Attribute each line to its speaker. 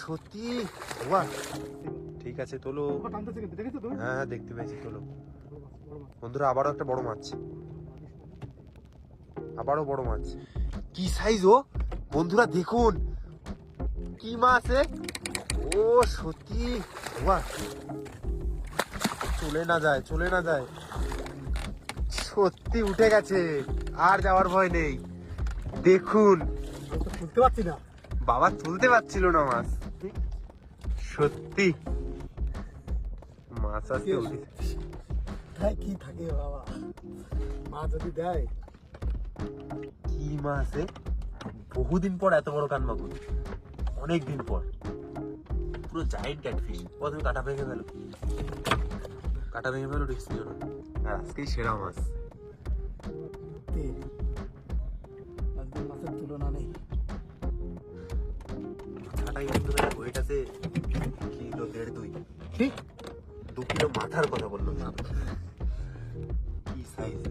Speaker 1: সত্যি বাহ, ঠিক আছে তোলো। হ্যাঁ দেখতে পেয়েছি, তোলো। বন্ধুরা আবারও একটা বড় মাছ, আবারও বড় মাছ। কি সাইজ ও বন্ধুরা, দেখুন কি মাছ এ। ও সত্যি বাহ, চলে না যায়, চলে না যায়, সত্যি উঠে গেছে, আর যাওয়ার ভয় নেই। দেখুন
Speaker 2: তুলতে পারছি না,
Speaker 1: বাবা তুলতে পারছিল না মাছ, সত্যি মাছ আজকে উঠে।
Speaker 2: কি থাকে বাবা, মা যদি দেয়।
Speaker 1: কি মাছ এ, বহুদিন পর এত বড় কানমাগুর, অনেক দিন পর, পুরো জায়েন্ট ক্যাটফিশ। প্রথমে কাটা ভেঙে গেল, কাটা ভেঙে গেল, রিস্ক নিও না। আর আজকেই সেরা মাছ,
Speaker 2: মাছের তুলনা নেই।
Speaker 1: মাথাটাই ওয়েট আছে কিলো 1.5-2,
Speaker 2: ঠিক
Speaker 1: 2 কিলো মাথার কথা বললো, কি সাইজ।